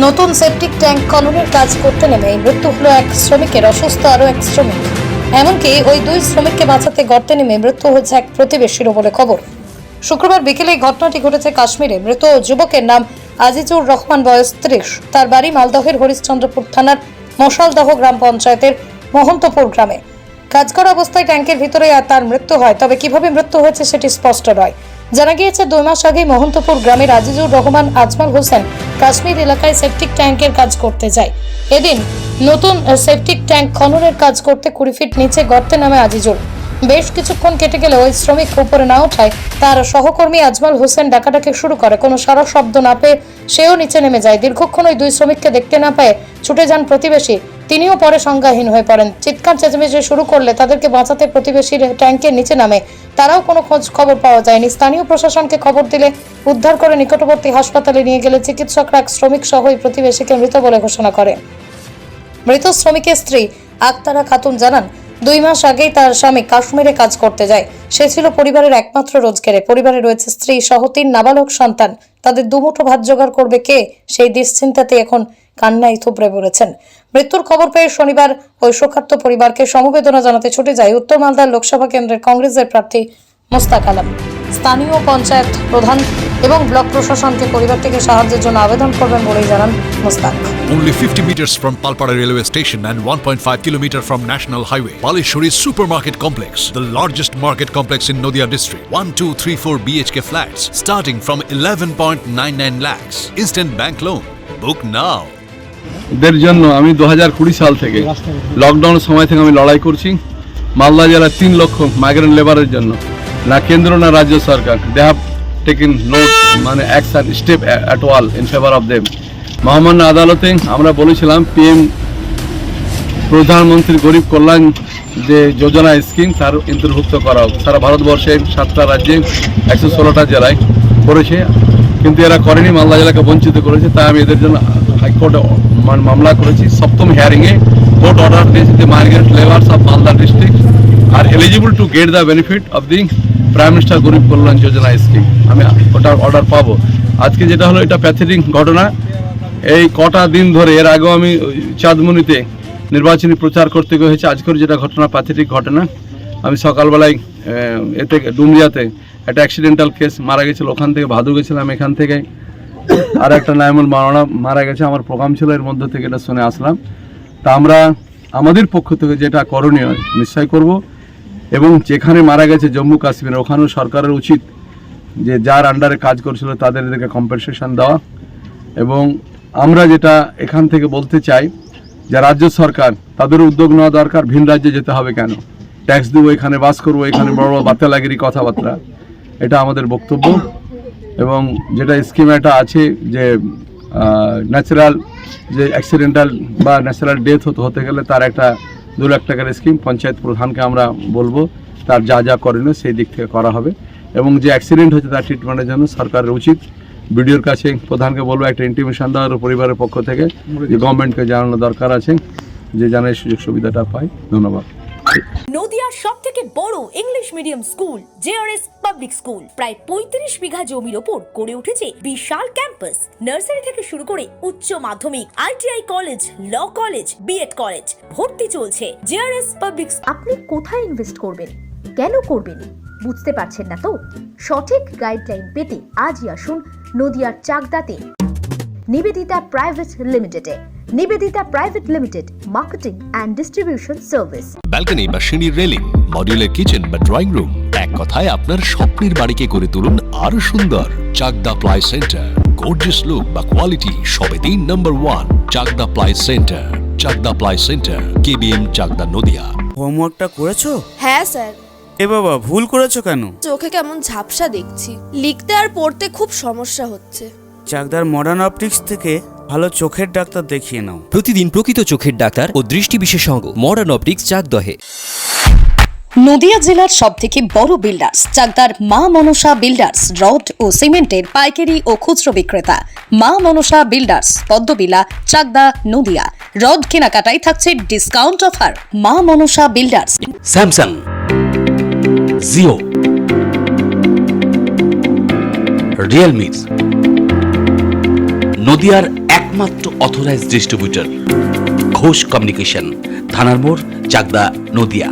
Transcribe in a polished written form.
নতুন septic tank খননের কাজ করতে নেমে মৃত্যু হলো এক শ্রমিকের, অসুস্থ আরও এক শ্রমিক। এমনকি ওই দুই শ্রমিককে বাঁচাতে গর্তে নেমে মৃত্যু হয়েছে এক প্রতিবেশীরও বলে খবর। শুক্রবার বিকেলে ঘটনাটি ঘটেছে কাশ্মীরে। মৃত যুবকের নাম আজিজুর রহমান, বয়স 30। তার বাড়ি মালদহের হরিশ্চন্দ্রপুর থানার মশালদহ গ্রাম পঞ্চায়েতের মহন্তপুর গ্রামে। কাজ করা অবস্থায় ট্যাঙ্কের ভিতরে তার মৃত্যু হয়, তবে কিভাবে মৃত্যু হয়েছে সেটি স্পষ্ট নয়। জানা গিয়েছে 2 মাস আগে মহন্তপুর গ্রামের আজিজুর রহমান আজমাল হোসেন কাশ্মীর এলাকায় সেপটিক ট্যাঙ্কের কাজ করতে যায়। এদিন নতুন সেপটিক ট্যাঙ্ক খননের কাজ করতে 20 ফিট নিচে গর্তে নামে আজিজুর। বেশ কিছুক্ষণ কেটে গেলে ওই শ্রমিক উপরে না ওঠায় তার সহকর্মী আজমাল হোসেন ডাকাডাকি শুরু করে। কোনো সারা শব্দ না পেয়ে সেও নিচে নেমে যায়। দীর্ঘক্ষণ ওই দুই শ্রমিককে দেখতে না পেয়ে ছুটে যান প্রতিবেশী। তিনিও পরে সংজ্ঞাহীন হয়ে পড়েন। চিৎকার চেঁচামেচি শুরু করলে তাদেরকে বাঁচাতে প্রতিবেশীর ট্যাঙ্কের নিচে নামে। তারাও কোনো খোঁজ খবর পাওয়া যায়নি। স্থানীয় প্রশাসনকে খবর দিলে উদ্ধার করে নিকটবর্তী হাসপাতালে নিয়ে গেলে চিকিৎসকরা এক শ্রমিক সহ ওই প্রতিবেশীকে মৃত বলে ঘোষণা করে। মৃত শ্রমিকের স্ত্রী আক্তারা খাতুন জানান, 2 মাস আগেই তার স্বামী কাশ্মীরে কাজ করতে যায়। সে ছিল পরিবারের একমাত্র রোজগারে। পরিবারে রয়েছে স্ত্রী সহ 3 নাবালক সন্তান। তাদের দুমুঠো ভাত জোগাড় করবে কে, সেই দুশ্চিন্তাতে এখন কান্নায় থুবড়ে পড়েছেন। মৃত্যুর খবর পেয়ে শনিবার ওই শোকার্ত পরিবারকে সমবেদনা জানাতে ছুটে যায় উত্তর মালদার লোকসভা কেন্দ্রের কংগ্রেসের প্রার্থী মোস্তাক আলম। স্থানীয় পঞ্চায়েত প্রধান এবং ব্লক প্রশাসনকে পরিবারটিকে সাহায্যের জন্য আবেদন করবেন বলেই জানান Mostak. Only 50 meters from Palpara railway station and 1.5 kilometer from National Highway, Palishuri Supermarket Complex, the largest market complex in Nadia district. 1, 2, 3, 4 BHK flats starting from 11.99 lakhs. Instant bank loan. Book now. দের জন্য আমি 2020 সাল থেকে লকডাউনের সময় থেকে আমি লড়াই করছি। মালদা জেলার 3 লক্ষ মাইগ্রেন্ট লেবারের জন্য না কেন্দ্র না রাজ্য সরকার they have taken no action step at all in favour of them. মহামান্য আদালতে আমরা বলেছিলাম পিএম প্রধানমন্ত্রী গরিব কল্যাণ যে যোজনা স্কিম তার অন্তর্ভুক্ত করা হোক। সারা ভারতবর্ষে 7টা রাজ্যে 116টা জেলায় করেছে, কিন্তু এরা করেনি, মালদা জেলাকে বঞ্চিত করেছে। তাই আমি এদের জন্য হাইকোর্টে মামলা করেছি। 7ম হিয়ারিংয়ে কোর্ট অর্ডার দিয়েছে যে migrant labours of Malda district are eligible to get the benefit of the prime minister গরিব কল্যাণ যোজনা স্কিম। আমি ওটার অর্ডার পাবো। আজকে যেটা হলো এটা প্যাথেটিক ঘটনা। এই কটা দিন ধরে এর আগেও আমি চাঁদমণিতে নির্বাচনী প্রচার করতে হয়েছে। আজকের যেটা ঘটনা প্যাথেটিক ঘটনা। আমি সকালবেলায় এতে ডুমরিয়াতে একটা অ্যাক্সিডেন্টাল কেস মারা গেছিলো, ওখান থেকে ভাদু গেছিলাম। এখান থেকে আর একটা নাইমুল মাওলানা মারা গেছে। আমার প্রোগ্রাম ছিল, এর মধ্যে থেকে এটা শুনে আসলাম। তা আমরা আমাদের পক্ষ থেকে যেটা করণীয় নিশ্চয় করব, এবং যেখানে মারা গেছে জম্মু কাশ্মীরে ওখানেও সরকারের উচিত যে যার আন্ডারে কাজ করছিল তাদেরকে কম্পেনসেশন দেওয়া। এবং আমরা যেটা এখান থেকে বলতে চাই যে রাজ্য সরকার তাদের উদ্যোগ নেওয়া দরকার। ভিন রাজ্যে যেতে হবে কেন? ট্যাক্স দেবো, এখানে বাস করবো, এখানে বড় বড় বাতেলাগিরি কথাবার্তা, এটা আমাদের বক্তব্য। এবং যেটা স্কিম একটা আছে যে ন্যাচারাল যে অ্যাক্সিডেন্টাল বা ন্যাচারাল ডেথ হতে গেলে তার একটা 2 লাখ টাকার স্কিম পঞ্চায়েত প্রধানকে আমরা বলবো, তার যা যা করণীয় সেই দিক থেকে করা হবে। এবং যে অ্যাক্সিডেন্ট হচ্ছে তার ট্রিটমেন্টের জন্য সরকারের উচিত বিডিওর কাছে প্রধানকে বলবো একটা ইন্টিমেশন দেওয়ার পরিবারের পক্ষ থেকে যে গভর্নমেন্টকে জানানো দরকার আছে যে যেন এই সুযোগ সুবিধাটা পায়। ধন্যবাদ। নদিয়ার সবথেকে বড় English medium school JRS public school প্রায় 35 বিঘা জমির ওপর গড়ে উঠেছে বিশাল ক্যাম্পাস। নার্সারি থেকে শুরু করে উচ্চ মাধ্যমিক, ITI college, law college, BEd college ভর্তি চলছে। JRS public. আপনি কোথায় ইনভেস্ট করবেন, কেন করবেন বুঝতে পারছেন না তো? সঠিক গাইডলাইন পেতে আজই আসুন নদিয়ার চাকদাতে নিবেদিতা প্রাইভেট লিমিটেডে। Nivedita private limited, marketing and distribution service. Balcony বা সিঁড়ির রেলিং, মডিউলার কিচেন বা ড্রয়িং রুম, এক কথায় আপনার স্বপ্নের বাড়িকে করে তুলুন আরো সুন্দর। Chakdaha ply centre, gorgeous look বা কোয়ালিটি সবে 3 number 1 Chakdaha ply centre. Chakdaha ply centre, KBM, Chakdaha, Nadia. হোমওয়ার্কটা করেছো? হ্যাঁ স্যার। এ বাবা, ভুল করেছো কেন? চোখে কেমন ঝাপসা দেখছি, লিখতে আর পড়তে খুব সমস্যা হচ্ছে। চাকদার মডার্ন অপটিক্স থেকে ভালো চোখের ডাক্তার দেখিয়ে নাও। প্রতিদিন প্রকৃত চোখের ডাক্তার ও দৃষ্টি বিশেষজ্ঞ মডার্ন অপটিক্স, চাকদহে। নদিয়া জেলার সবথেকে বড় বিল্ডার্স চাকদার মা মনসা বিল্ডার্স, রড ও সিমেন্টের পাইকারি ও খুচরো বিক্রেতা। মা মনসা বিল্ডার্স, পদ্মবিলা, চাকদা, নদিয়া। রড কেনাকাটায় থাকছে ডিসকাউন্ট অফার। মা Manasa builders. Samsung, Jio, Realme, নদিয়ার একমাত্র অথরাইজড ডিস্ট্রিবিউটর ঘোষ কমিউনিকেশন, থানার মোড়, চাকদা, নদিয়া।